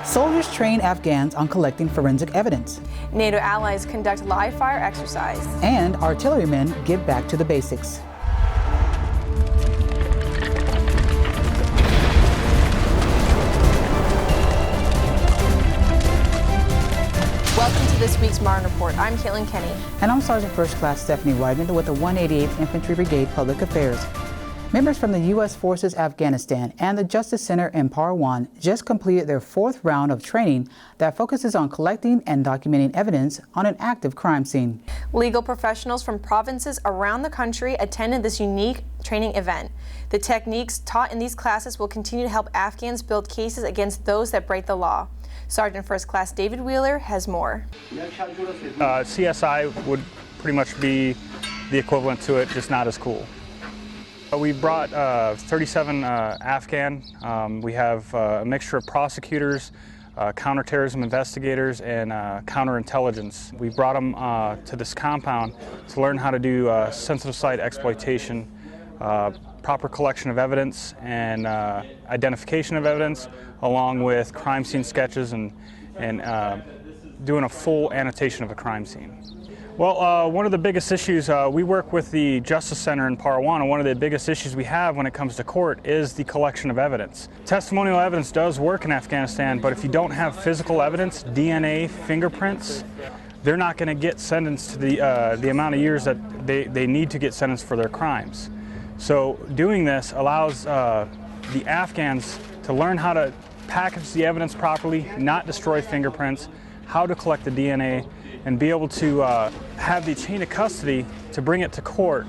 Soldiers train Afghans on collecting forensic evidence. NATO allies conduct live fire exercise. And artillerymen give back to the basics. Welcome to this week's Marne Report. I'm Caitlin Kenny. And I'm Sergeant First Class Stephanie Weidman with the 188th Infantry Brigade Public Affairs. Members from the U.S. Forces Afghanistan and the Justice Center in Parwan just completed their 4th round of training that focuses on collecting and documenting evidence on an active crime scene. Legal professionals from provinces around the country attended this unique training event. The techniques taught in these classes will continue to help Afghans build cases against those that break the law. Sergeant First Class David Wheeler has more. CSI would pretty much be the equivalent to it, just not as cool. We brought 37 Afghan. We have a mixture of prosecutors, counterterrorism investigators, and counterintelligence. We brought them to this compound to learn how to do sensitive site exploitation, proper collection of evidence and identification of evidence, along with crime scene sketches and doing a full annotation of a crime scene. Well, one of the biggest issues, we work with the Justice Center in Parwan, and one of the biggest issues we have when it comes to court is the collection of evidence. Testimonial evidence does work in Afghanistan, but if you don't have physical evidence, DNA, fingerprints, they're not going to get sentenced to the amount of years that they need to get sentenced for their crimes. So doing this allows the Afghans to learn how to package the evidence properly, not destroy fingerprints, how to collect the DNA, and be able to have the chain of custody to bring it to court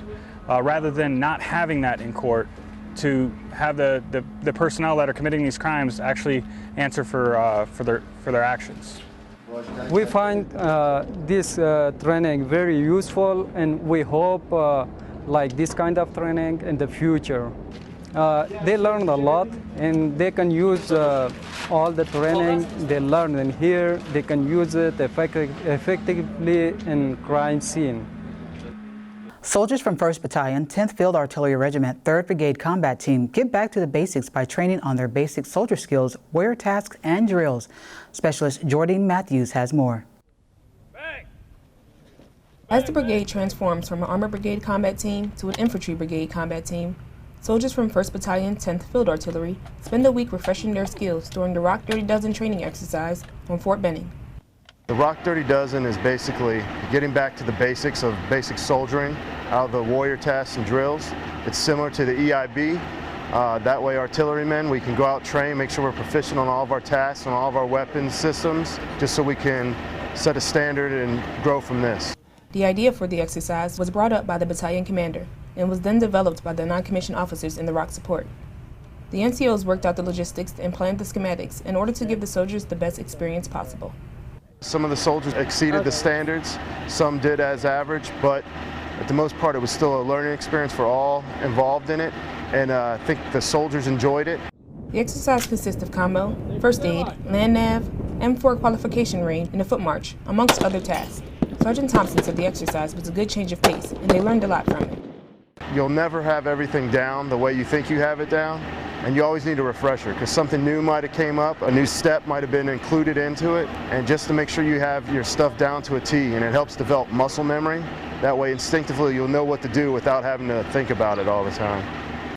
rather than not having that in court, to have the personnel that are committing these crimes actually answer for their actions. We find this training very useful, and we hope like this kind of training in the future. They learn a lot, and they can use all the training they learn in here. They can use it effectively in crime scene. Soldiers from 1st Battalion, 10th Field Artillery Regiment, 3rd Brigade Combat Team give back to the basics by training on their basic soldier skills, warrior tasks, and drills. Specialist Jordan Matthews has more. As the brigade transforms from an Armored Brigade Combat Team to an Infantry Brigade Combat Team, soldiers from 1st Battalion, 10th Field Artillery spend a week refreshing their skills during the Rock Dirty Dozen training exercise on Fort Benning. The Rock Dirty Dozen is basically getting back to the basics of basic soldiering out of the warrior tasks and drills. It's similar to the EIB. That way, artillerymen, we can go out, train, make sure we're proficient on all of our tasks and all of our weapons systems, just so we can set a standard and grow from this. The idea for the exercise was brought up by the battalion commander and was then developed by the non-commissioned officers in the ROC support. The NCOs worked out the logistics and planned the schematics in order to give the soldiers the best experience possible. Some of the soldiers exceeded the standards, some did as average, but at the most part it was still a learning experience for all involved in it, and I think the soldiers enjoyed it. The exercise consists of combo, first aid, land nav, M4 qualification range, and a foot march, amongst other tasks. Sergeant Thompson said the exercise was a good change of pace, and they learned a lot from it. You'll never have everything down the way you think you have it down, and you always need a refresher, because something new might have came up, a new step might have been included into it, and just to make sure you have your stuff down to a T, and it helps develop muscle memory. That way instinctively you'll know what to do without having to think about it all the time.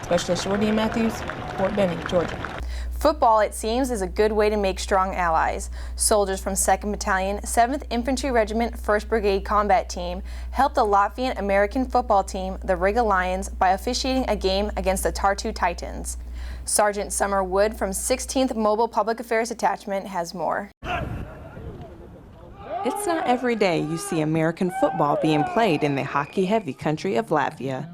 Specialist Jordan Matthews, Fort Benning, Georgia. Football, it seems, is a good way to make strong allies. Soldiers from 2nd Battalion, 7th Infantry Regiment, 1st Brigade Combat Team helped the Latvian American football team, the Riga Lions, by officiating a game against the Tartu Titans. Sergeant Summer Wood from 16th Mobile Public Affairs Detachment has more. It's not every day you see American football being played in the hockey-heavy country of Latvia.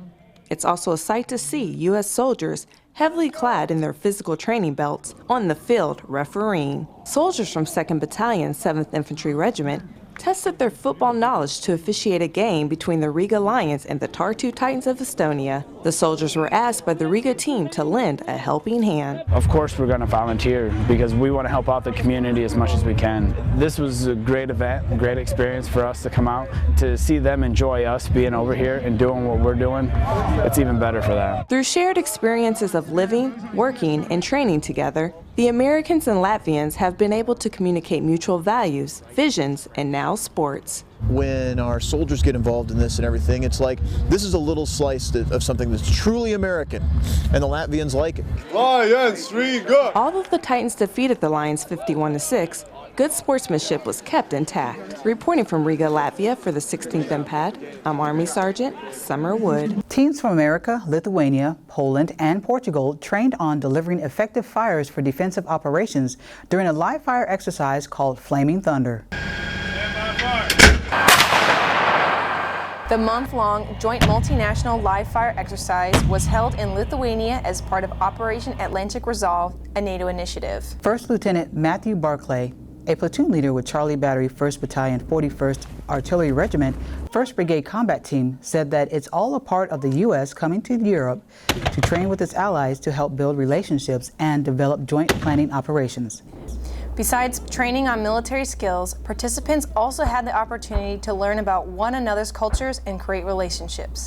It's also a sight to see U.S. soldiers heavily clad in their physical training belts on the field refereeing. Soldiers from 2nd Battalion, 7th Infantry Regiment tested their football knowledge to officiate a game between the Riga Lions and the Tartu Titans of Estonia. The soldiers were asked by the Riga team to lend a helping hand. Of course we're going to volunteer because we want to help out the community as much as we can. This was a great event, a great experience for us to come out, to see them enjoy us being over here and doing what we're doing. It's even better for them. Through shared experiences of living, working, and training together, The Americans and Latvians have been able to communicate mutual values, visions, and now sports. When our soldiers get involved in this and everything, it's like this is a little slice of something that's truly American, and the Latvians like it. Lions, Riga! Although the Titans defeated the Lions 51-6, good sportsmanship was kept intact. Reporting from Riga, Latvia for the 16th MPAD, I'm Army Sergeant Summer Wood. Teams from America, Lithuania, Poland, and Portugal trained on delivering effective fires for defensive operations during a live fire exercise called Flaming Thunder. The month-long joint multinational live fire exercise was held in Lithuania as part of Operation Atlantic Resolve, a NATO initiative. First Lieutenant Matthew Barclay, a platoon leader with Charlie Battery 1st Battalion 41st Artillery Regiment 1st Brigade Combat Team, said that it's all a part of the U.S. coming to Europe to train with its allies to help build relationships and develop joint planning operations. Besides training on military skills, participants also had the opportunity to learn about one another's cultures and create relationships.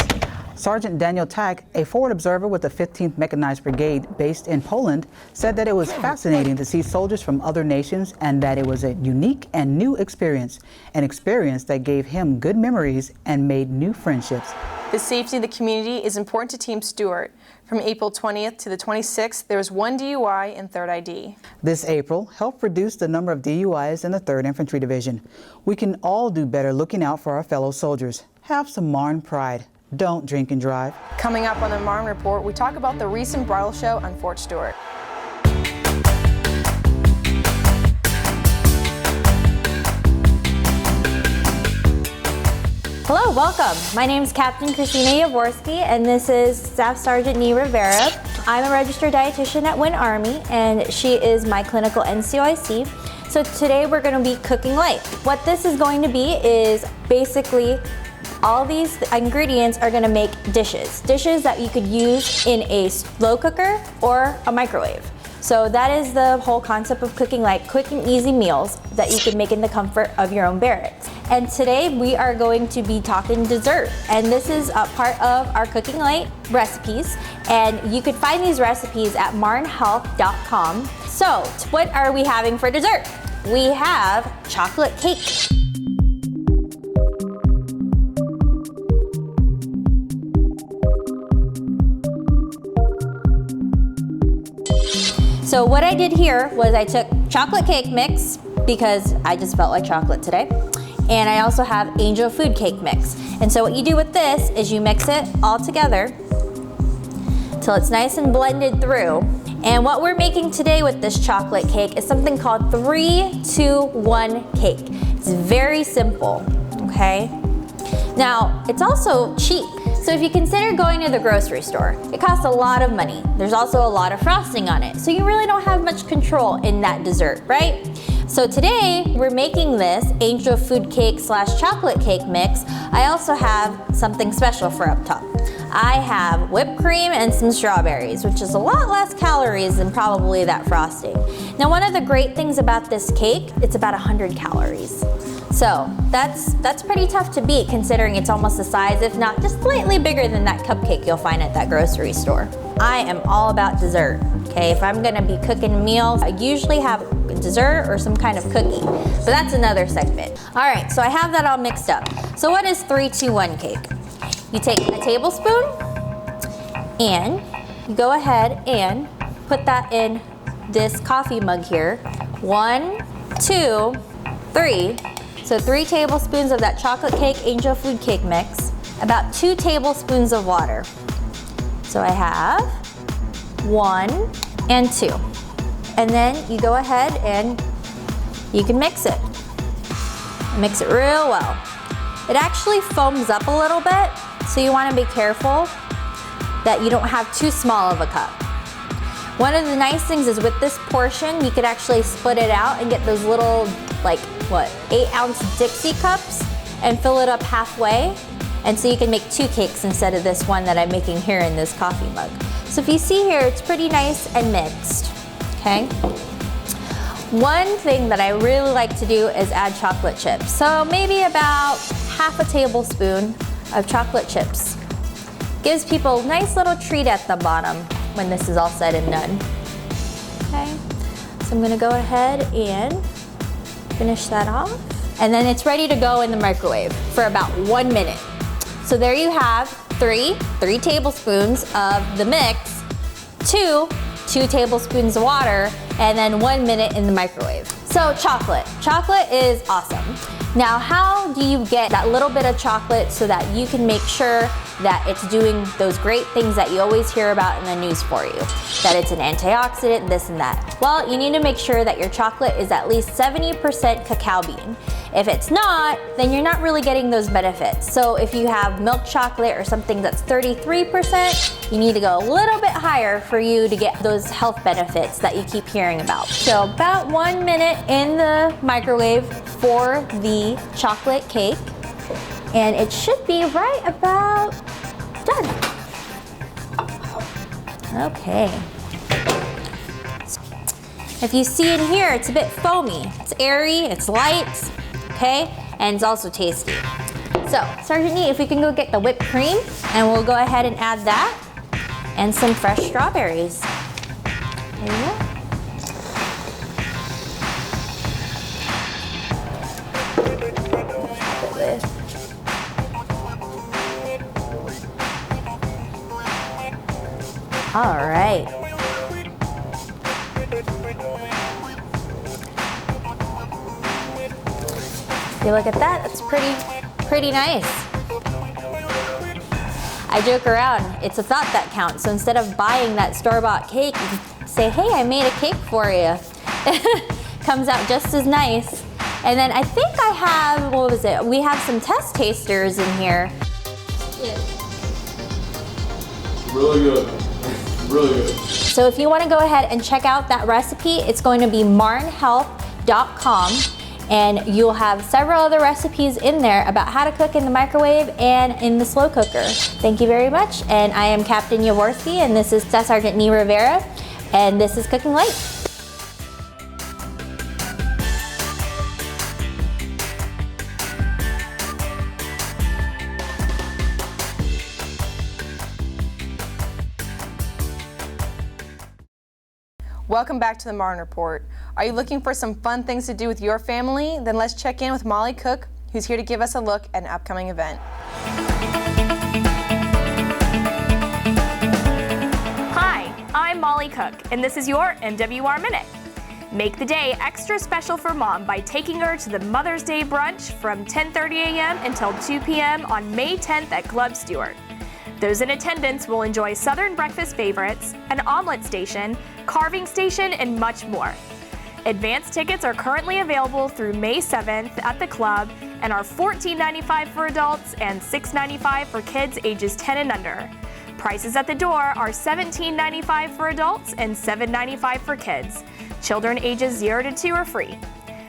Sergeant Daniel Tack, a forward observer with the 15th Mechanized Brigade based in Poland, said that it was fascinating to see soldiers from other nations and that it was a unique and new experience, an experience that gave him good memories and made new friendships. The safety of the community is important to Team Stewart. From April 20th to the 26th, there was 1 DUI and 3rd ID. This April helped reduce the number of DUIs in the 3rd Infantry Division. We can all do better looking out for our fellow soldiers. Have some Marne pride. Don't drink and drive. Coming up on the Marne Report, we talk about the recent bridal show on Fort Stewart. Hello, welcome. My name is Captain Christina Yavorski, and this is Staff Sergeant Nee Rivera. I'm a registered dietitian at Win Army, and she is my clinical NCOIC. So today we're going to be cooking light. What this is going to be is basically all these ingredients are going to make dishes that you could use in a slow cooker or a microwave. So that is the whole concept of cooking light, quick and easy meals that you can make in the comfort of your own barracks. And today we are going to be talking dessert, and this is a part of our cooking light recipes, and you could find these recipes at marnehealth.com. So what are we having for dessert? We have chocolate cake. So what I did here was I took chocolate cake mix because I just felt like chocolate today. And I also have angel food cake mix. And so what you do with this is you mix it all together till it's nice and blended through. And what we're making today with this chocolate cake is something called 3-2-1 cake. It's very simple, okay? Now, it's also cheap. So if you consider going to the grocery store, it costs a lot of money. There's also a lot of frosting on it. So you really don't have much control in that dessert, right? So today we're making this angel food cake / chocolate cake mix. I also have something special for up top. I have whipped cream and some strawberries, which is a lot less calories than probably that frosting. Now, one of the great things about this cake, it's about 100 calories. So that's pretty tough to beat considering it's almost the size, if not just slightly bigger than that cupcake you'll find at that grocery store. I am all about dessert, okay? If I'm gonna be cooking meals, I usually have a dessert or some kind of cookie, but that's another segment. All right, so I have that all mixed up. So what is 3-2-1 cake? You take a tablespoon and you go ahead and put that in this coffee mug here. 1, 2, 3. So 3 tablespoons of that chocolate cake angel food cake mix, about 2 tablespoons of water. So I have 1 and 2. And then you go ahead and you can mix it. Mix it real well. It actually foams up a little bit, so you want to be careful that you don't have too small of a cup. One of the nice things is with this portion, you could actually split it out and get those little, 8-ounce Dixie cups and fill it up halfway. And so you can make 2 cakes instead of this one that I'm making here in this coffee mug. So if you see here, it's pretty nice and mixed, okay? One thing that I really like to do is add chocolate chips. So maybe about half a tablespoon of chocolate chips. Gives people a nice little treat at the bottom when this is all said and done. Okay, So I'm gonna go ahead and finish that off. And then it's ready to go in the microwave for about 1 minute. So there you have three tablespoons of the mix, two tablespoons of water, and then 1 minute in the microwave. So chocolate is awesome. Now, how do you get that little bit of chocolate so that you can make sure that it's doing those great things that you always hear about in the news for you? That it's an antioxidant, this and that. Well, you need to make sure that your chocolate is at least 70% cacao bean. If it's not, then you're not really getting those benefits. So if you have milk chocolate or something that's 33%, you need to go a little bit higher for you to get those health benefits that you keep hearing about. So about 1 minute in the microwave for the chocolate cake, and it should be right about done. Okay. If you see in here, it's a bit foamy. It's airy, it's light, okay? And it's also tasty. So, Sergeant Nee, if we can go get the whipped cream, and we'll go ahead and add that, and some fresh strawberries. There you go. All right. If you look at that, that's pretty nice. I joke around, it's a thought that counts. So instead of buying that store-bought cake, you can say, hey, I made a cake for you. Comes out just as nice. And then I think I have, what was it? We have some test tasters in here. Really good. Really good. So if you want to go ahead and check out that recipe, it's going to be marnehealth.com, and you'll have several other recipes in there about how to cook in the microwave and in the slow cooker. Thank you very much, and I am Captain Yaworski, and this is Staff Sergeant Nee Rivera, and this is Cooking Light. Welcome back to the Marne Report. Are you looking for some fun things to do with your family? Then let's check in with Molly Cook, who's here to give us a look at an upcoming event. Hi, I'm Molly Cook, and this is your MWR Minute. Make the day extra special for Mom by taking her to the Mother's Day brunch from 10:30 a.m. until 2 p.m. on May 10th at Club Stewart. Those in attendance will enjoy Southern breakfast favorites, an omelet station, carving station, and much more. Advance tickets are currently available through May 7th at the club and are $14.95 for adults and $6.95 for kids ages 10 and under. Prices at the door are $17.95 for adults and $7.95 for kids. Children ages 0 to 2 are free.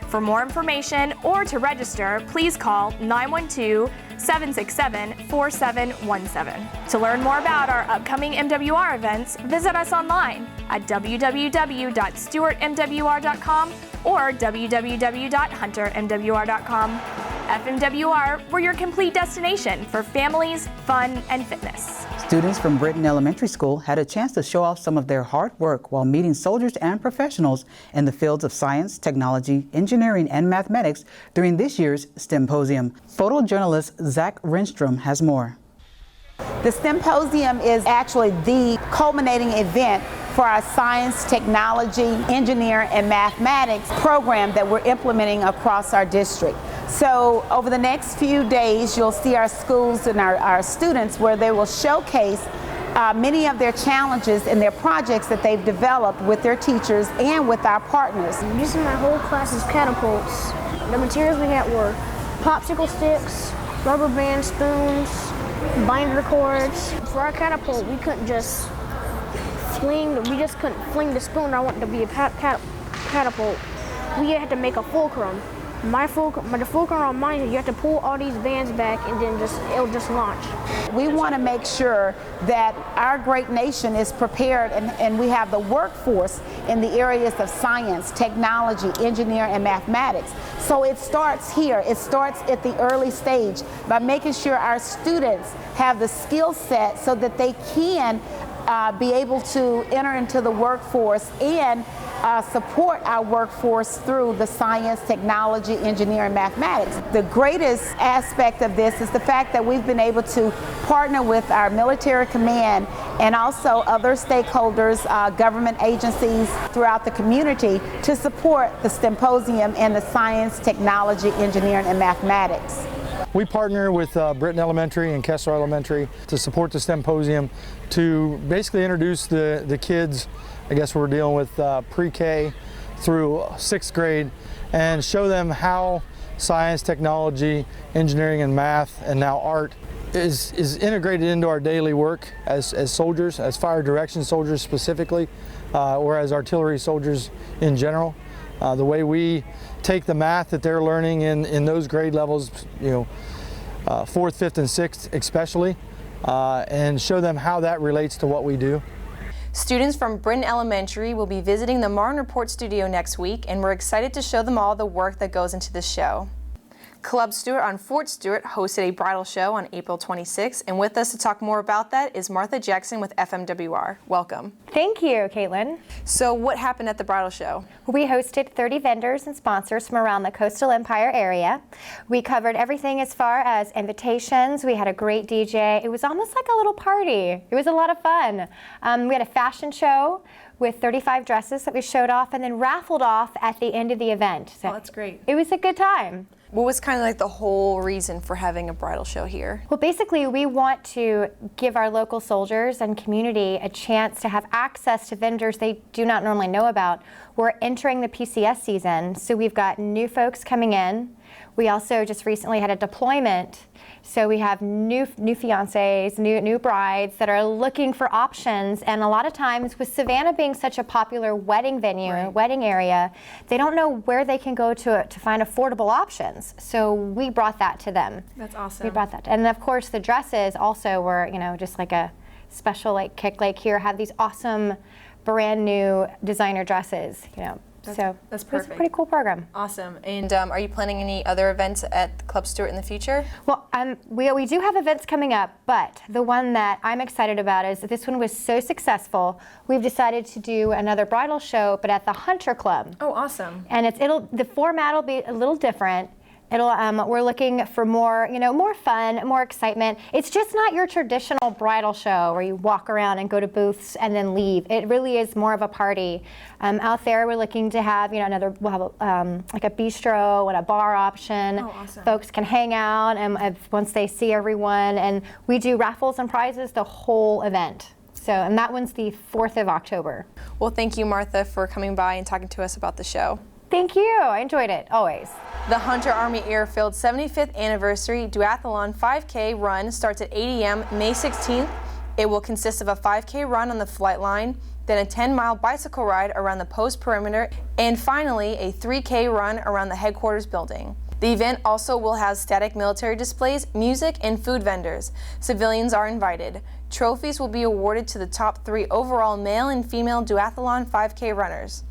For more information or to register, please call 912-767-4717. To learn more about our upcoming MWR events, visit us online at www.stewartmwr.com or www.huntermwr.com. FMWR, we're your complete destination for families, fun, and fitness. Students from Britton Elementary School had a chance to show off some of their hard work while meeting soldiers and professionals in the fields of science, technology, engineering, and mathematics during this year's STEMposium. Photojournalist Zach Renstrom has more. The STEMposium is actually the culminating event for our science, technology, engineering, and mathematics program that we're implementing across our district. So over the next few days, you'll see our schools and our students where they will showcase many of their challenges and their projects that they've developed with their teachers and with our partners. Using my whole class's catapults, the materials we had were popsicle sticks, rubber band spoons, binder cords. For our catapult, we just couldn't fling the spoon. I wanted to be a catapult. We had to make a fulcrum. The fulcrum on mine is you have to pull all these bands back and then it'll just launch. We want to make sure that our great nation is prepared and we have the workforce in the areas of science, technology, engineering, and mathematics. So it starts here. It starts at the early stage by making sure our students have the skill set so that they can be able to enter into the workforce and support our workforce through the science, technology, engineering, mathematics. The greatest aspect of this is the fact that we've been able to partner with our military command and also other stakeholders, government agencies throughout the community to support the symposium in the science, technology, engineering, and mathematics. We partner with Britton Elementary and Kessler Elementary to support the symposium to basically introduce the kids. I guess we're dealing with pre-K through 6th grade and show them how science, technology, engineering, and math, and now art is integrated into our daily work as soldiers, as fire direction soldiers specifically, or as artillery soldiers in general. The way we take the math that they're learning in those grade levels, 4th, 5th, and 6th especially, and show them how that relates to what we do. Students from Britton Elementary will be visiting the Marne Report studio next week, and we're excited to show them all the work that goes into this show. Club Stewart on Fort Stewart hosted a bridal show on April 26th, and with us to talk more about that is Martha Jackson with FMWR. Welcome. Thank you, Caitlin. So what happened at the bridal show? We hosted 30 vendors and sponsors from around the Coastal Empire area. We covered everything as far as invitations. We had a great DJ. It was almost like a little party. It was a lot of fun. We had a fashion show with 35 dresses that we showed off and then raffled off at the end of the event. So that's great. It was a good time. What was kind of like the whole reason for having a bridal show here? Well, basically, we want to give our local soldiers and community a chance to have access to vendors they do not normally know about. We're entering the PCS season, so we've got new folks coming in. We also just recently had a deployment, so we have new fiancés, new brides that are looking for options. And a lot of times, with Savannah being such a popular wedding venue, wedding area, they don't know where they can go to find affordable options. So we brought that to them. That's awesome. We brought that, and of course the dresses also were, just like a special kick. Like here, have these awesome, brand new designer dresses. That's perfect. It's a pretty cool program. Awesome. And are you planning any other events at Club Stewart in the future? Well, we do have events coming up, but the one that I'm excited about is that this one was so successful, we've decided to do another bridal show, but at the Hunter Club. Oh, awesome. And the format will be a little different. We're looking for more, more fun, more excitement. It's just not your traditional bridal show where you walk around and go to booths and then leave. It really is more of a party. Out there, we're looking to have, we'll have like a bistro and a bar option. Oh, awesome. Folks can hang out and once they see everyone, and we do raffles and prizes the whole event. And that one's the 4th of October. Well, thank you, Martha, for coming by and talking to us about the show. Thank you. I enjoyed it, always. The Hunter Army Airfield 75th Anniversary Duathlon 5K run starts at 8 a.m. May 16th. It will consist of a 5K run on the flight line, then a 10-mile bicycle ride around the post perimeter, and finally a 3K run around the headquarters building. The event also will have static military displays, music, and food vendors. Civilians are invited. Trophies will be awarded to the top 3 overall male and female duathlon 5K runners.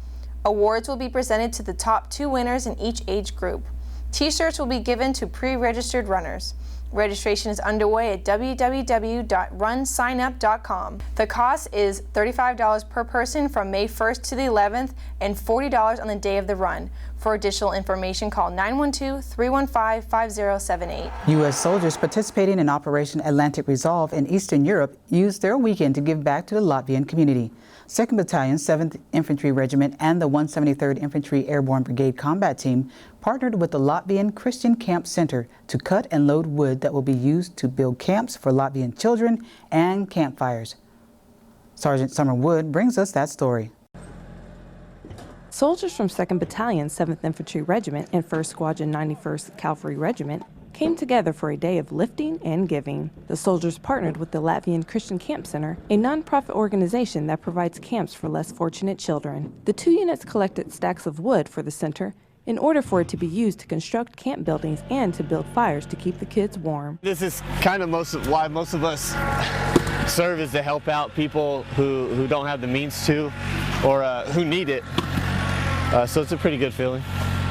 Awards will be presented to the top 2 winners in each age group. T-shirts will be given to pre-registered runners. Registration is underway at www.runsignup.com. The cost is $35 per person from May 1st to the 11th and $40 on the day of the run. For additional information, call 912-315-5078. U.S. soldiers participating in Operation Atlantic Resolve in Eastern Europe used their weekend to give back to the Latvian community. 2nd Battalion, 7th Infantry Regiment, and the 173rd Infantry Airborne Brigade Combat Team partnered with the Latvian Christian Camp Center to cut and load wood that will be used to build camps for Latvian children and campfires. Sergeant Summer Wood brings us that story. Soldiers from 2nd Battalion, 7th Infantry Regiment, and 1st Squadron 91st Cavalry Regiment came together for a day of lifting and giving. The soldiers partnered with the Latvian Christian Camp Center, a nonprofit organization that provides camps for less fortunate children. The 2 units collected stacks of wood for the center in order for it to be used to construct camp buildings and to build fires to keep the kids warm. This is kind of why most of us serve, is to help out people who don't have the means to, or who need it. So it's a pretty good feeling.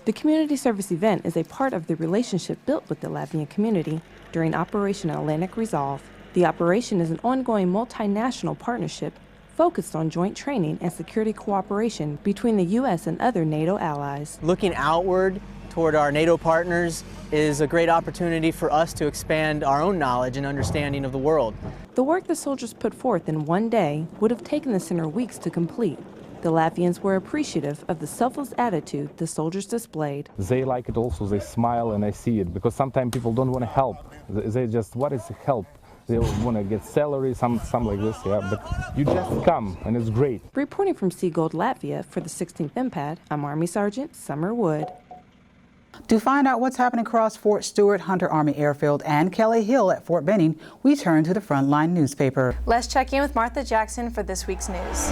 The community service event is a part of the relationship built with the Latvian community during Operation Atlantic Resolve. The operation is an ongoing multinational partnership focused on joint training and security cooperation between the U.S. and other NATO allies. Looking outward toward our NATO partners is a great opportunity for us to expand our own knowledge and understanding of the world. The work the soldiers put forth in one day would have taken the center weeks to complete. The Latvians were appreciative of the selfless attitude the soldiers displayed. They like it also, they smile and I see it, because sometimes people don't want to help. They just, what is help? They want to get salary, something like this, yeah, but you just come and it's great. Reporting from Seagold, Latvia for the 16th MPAD, I'm Army Sergeant Summer Wood. To find out what's happening across Fort Stewart, Hunter Army Airfield, and Kelly Hill at Fort Benning, we turn to the Frontline newspaper. Let's check in with Martha Jackson for this week's news.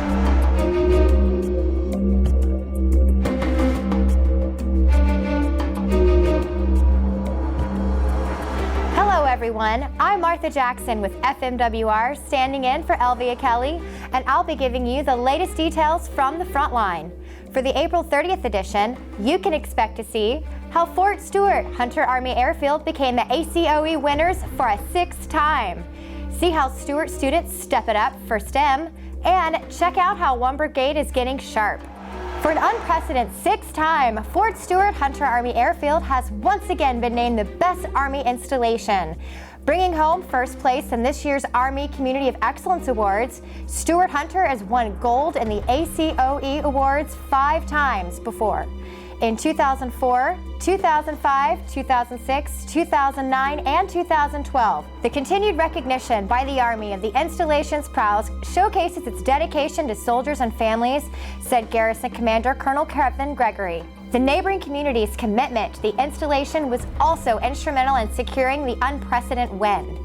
Hello everyone, I'm Martha Jackson with FMWR, standing in for Elvia Kelly, and I'll be giving you the latest details from the Frontline. For the April 30th edition, you can expect to see how Fort Stewart Hunter Army Airfield became the ACOE winners for a 6th time. See how Stewart students step it up for STEM, and check out how 1 Brigade is getting sharp. For an unprecedented 6th time, Fort Stewart Hunter Army Airfield has once again been named the best Army installation. Bringing home first place in this year's Army Community of Excellence Awards, Stewart Hunter has won gold in the ACOE Awards 5 times before. In 2004, 2005, 2006, 2009, and 2012. The continued recognition by the Army of the installation's prowess showcases its dedication to soldiers and families, said Garrison Commander Colonel Kevin Gregory. The neighboring community's commitment to the installation was also instrumental in securing the unprecedented win.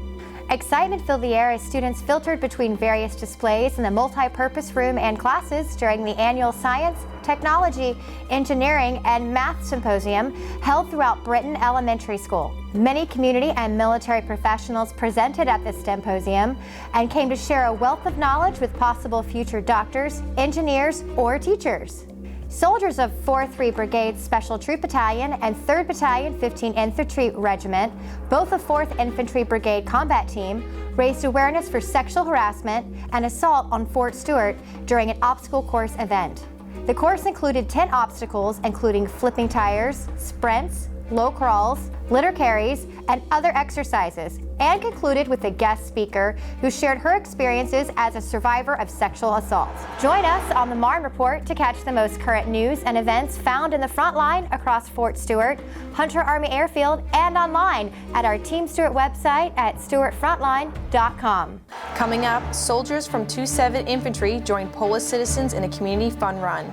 Excitement filled the air as students filtered between various displays in the multi-purpose room and classes during the annual Science, Technology, Engineering, and Math Symposium held throughout Britton Elementary School. Many community and military professionals presented at this symposium and came to share a wealth of knowledge with possible future doctors, engineers, or teachers. Soldiers of 4th Brigade Special Troop Battalion and 3rd Battalion 15th Infantry Regiment, both a 4th Infantry Brigade combat team, raised awareness for sexual harassment and assault on Fort Stewart during an obstacle course event. The course included 10 obstacles, including flipping tires, sprints, low crawls, litter carries, and other exercises, and concluded with a guest speaker who shared her experiences as a survivor of sexual assault. Join us on the Marne Report to catch the most current news and events found in the front line across Fort Stewart, Hunter Army Airfield, and online at our Team Stewart website at stewartfrontline.com. Coming up, soldiers from 27th Infantry joined Polish citizens in a community fun run.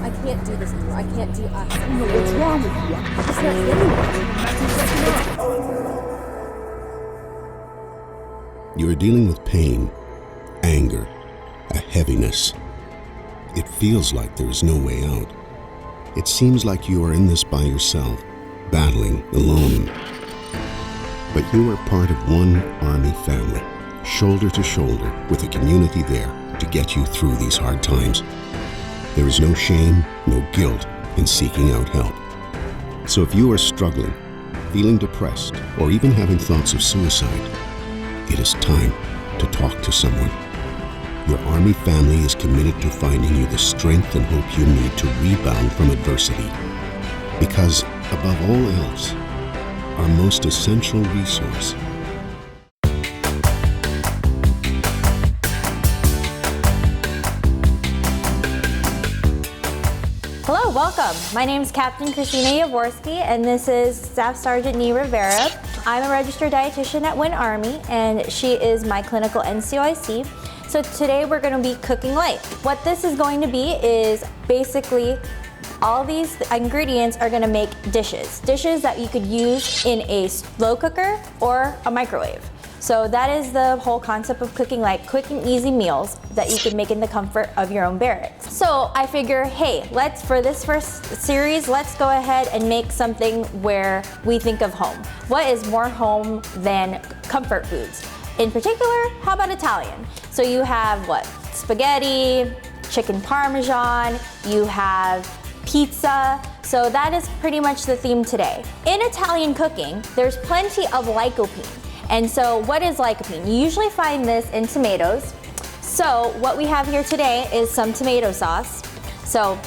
I can't do this anymore. I can't do us. No, what's wrong with you? It's not anyone. You are dealing with pain, anger, a heaviness. It feels like there is no way out. It seems like you are in this by yourself, battling alone. But you are part of one Army family, shoulder to shoulder with a community there to get you through these hard times. There is no shame, no guilt in seeking out help. So if you are struggling, feeling depressed, or even having thoughts of suicide, it is time to talk to someone. Your Army family is committed to finding you the strength and hope you need to rebound from adversity. Because, above all else, our most essential resource Hello, welcome. My name is Captain Christina Yavorski, and this is Staff Sergeant Nee Rivera. I'm a registered dietitian at Win Army, and she is my clinical NCOIC. So today we're going to be cooking light. What this is going to be is basically all these ingredients are going to make dishes that you could use in a slow cooker or a microwave. So that is the whole concept of cooking light, quick and easy meals that you can make in the comfort of your own barracks. So I figure, hey, for this first series, let's go ahead and make something where we think of home. What is more home than comfort foods? In particular, how about Italian? So you have what? Spaghetti, chicken parmesan, you have pizza. So that is pretty much the theme today. In Italian cooking, there's plenty of lycopene. And so what is lycopene? You usually find this in tomatoes. So what we have here today is some tomato sauce. So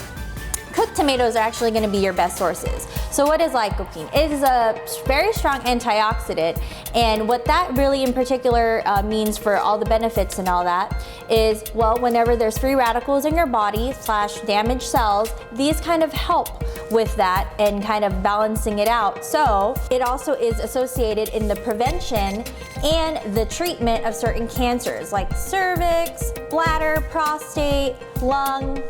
cooked tomatoes are actually going to be your best sources. So what is lycopene? It is a very strong antioxidant, and what that really in particular means for all the benefits and all that is, well, whenever there's free radicals in your body / damaged cells, these kind of help with that and kind of balancing it out. So it also is associated in the prevention and the treatment of certain cancers like cervix, bladder, prostate, lung,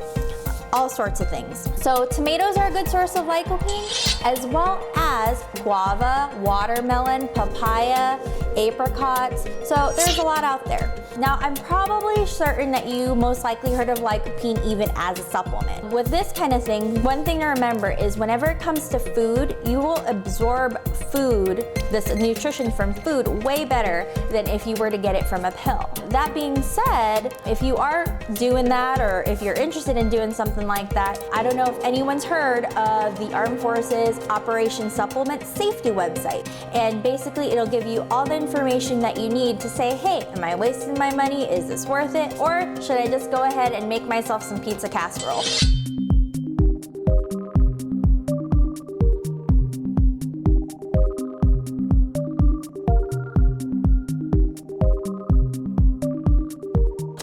all sorts of things. So tomatoes are a good source of lycopene, as well as guava, watermelon, papaya, apricots. So there's a lot out there. Now, I'm probably certain that you most likely heard of lycopene even as a supplement. With this kind of thing, one thing to remember is whenever it comes to food, you will absorb food, this nutrition from food, way better than if you were to get it from a pill. That being said, if you are doing that, or if you're interested in doing something like that, I don't know if anyone's heard of the Armed Forces Operation Supplement Safety website. And basically it'll give you all the information that you need to say, hey, am I wasting my money? Is this worth it? Or should I just go ahead and make myself some pizza casserole?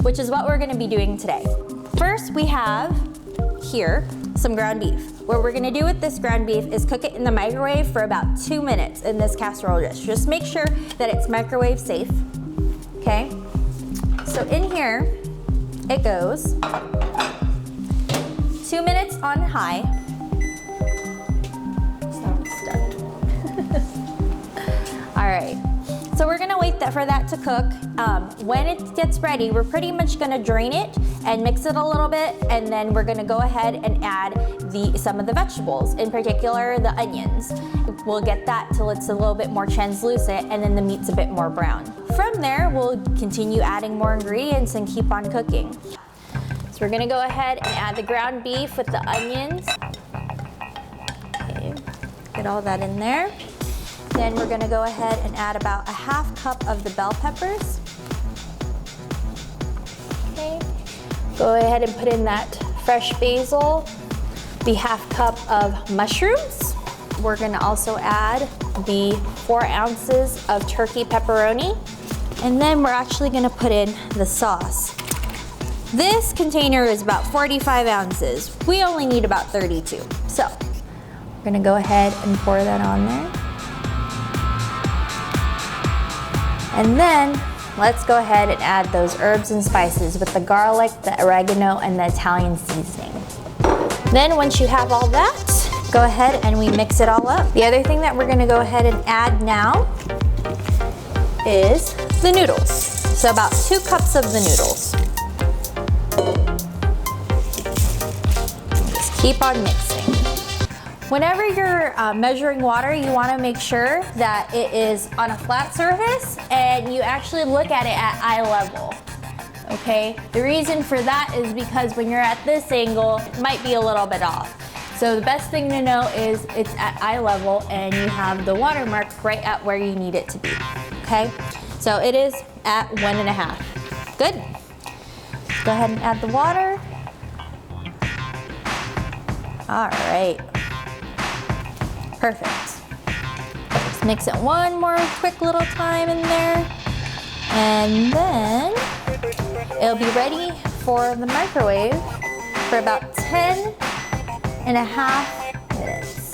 Which is what we're gonna be doing today. First, we have here some ground beef. What we're gonna do with this ground beef is cook it in the microwave for about 2 minutes in this casserole dish. Just make sure that it's microwave safe, okay? So in here, it goes 2 minutes on high. All right. So we're gonna wait for that to cook. When it gets ready, we're pretty much gonna drain it and mix it a little bit, and then we're gonna go ahead and add some of the vegetables, in particular the onions. We'll get that till it's a little bit more translucent, and then the meat's a bit more brown. From there, we'll continue adding more ingredients and keep on cooking. So we're gonna go ahead and add the ground beef with the onions. Okay, get all that in there. Then we're gonna go ahead and add about a ½ cup of the bell peppers. Okay. Go ahead and put in that fresh basil, the ½ cup of mushrooms. We're gonna also add the 4 ounces of turkey pepperoni. And then we're actually gonna put in the sauce. This container is about 45 ounces. We only need about 32. So we're gonna go ahead and pour that on there. And then let's go ahead and add those herbs and spices with the garlic, the oregano, and the Italian seasoning. Then once you have all that, go ahead and we mix it all up. The other thing that we're gonna go ahead and add now is the noodles. So about 2 cups of the noodles. Just keep on mixing. Whenever you're measuring water, you want to make sure that it is on a flat surface and you actually look at it at eye level, okay? The reason for that is because when you're at this angle, it might be a little bit off. So the best thing to know is it's at eye level and you have the water mark right at where you need it to be, okay? So it is at 1.5. Good. Go ahead and add the water. All right. Perfect. Just mix it one more quick little time in there, and then it'll be ready for the microwave for about 10.5 minutes.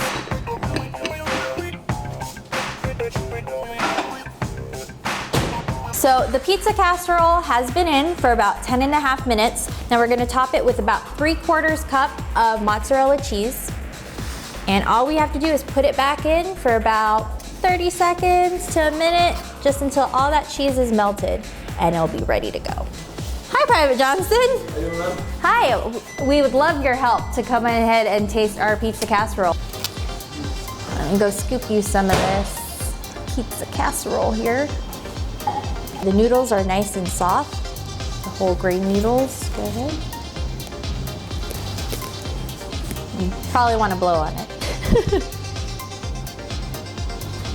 So the pizza casserole has been in for about 10.5 minutes. Now we're gonna top it with about 3/4 cup of mozzarella cheese. And all we have to do is put it back in for about 30 seconds to a minute, just until all that cheese is melted, and it'll be ready to go. Hi, Private Johnston. Hi, we would love your help to come ahead and taste our pizza casserole. Let me go scoop you some of this pizza casserole here. The noodles are nice and soft, the whole grain noodles. Go ahead. You probably want to blow on it.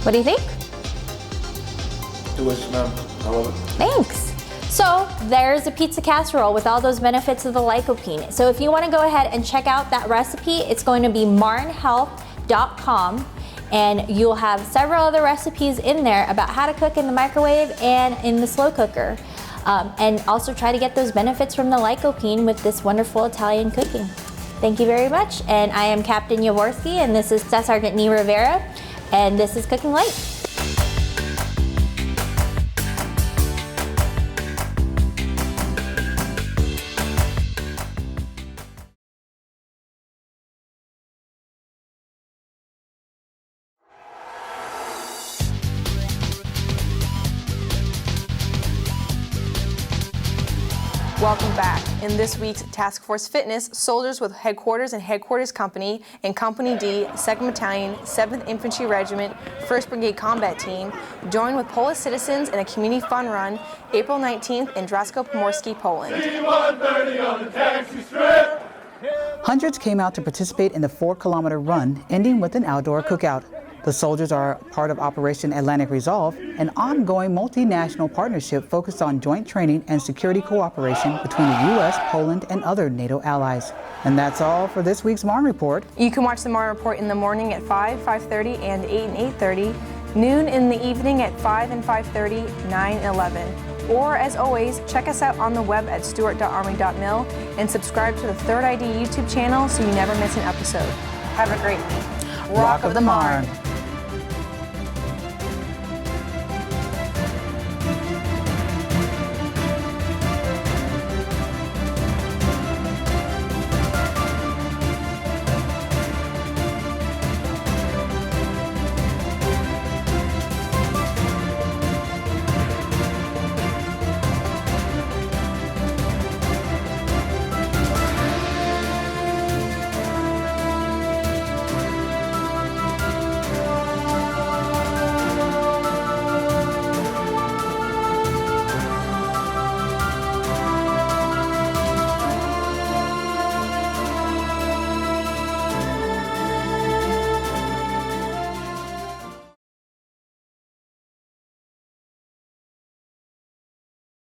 What do you think? Delicious, ma'am. I love it. Thanks. So there's a pizza casserole with all those benefits of the lycopene. So if you want to go ahead and check out that recipe, it's going to be marnehealth.com, and you'll have several other recipes in there about how to cook in the microwave and in the slow cooker. And also try to get those benefits from the lycopene with this wonderful Italian cooking. Thank you very much, and I am Captain Jaworski, and this is Staff Sergeant Nee Rivera, and this is Cooking Light. Welcome back. In this week's Task Force Fitness, soldiers with Headquarters and Headquarters Company and Company D, 2nd Battalion, 7th Infantry Regiment, 1st Brigade Combat Team joined with Polish citizens in a community fun run April 19th in Drawsko-Pomorski, Poland. Hundreds came out to participate in the 4-kilometer run, ending with an outdoor cookout. The soldiers are part of Operation Atlantic Resolve, an ongoing multinational partnership focused on joint training and security cooperation between the U.S., Poland, and other NATO allies. And that's all for this week's Marne Report. You can watch the Marne Report in the morning at 5, 5:30, and 8 and 8:30, noon in the evening at 5 and 5:30, 9 and 11. Or, as always, check us out on the web at stewart.army.mil and subscribe to the Third ID YouTube channel so you never miss an episode. Have a great week. Rock of the Marne.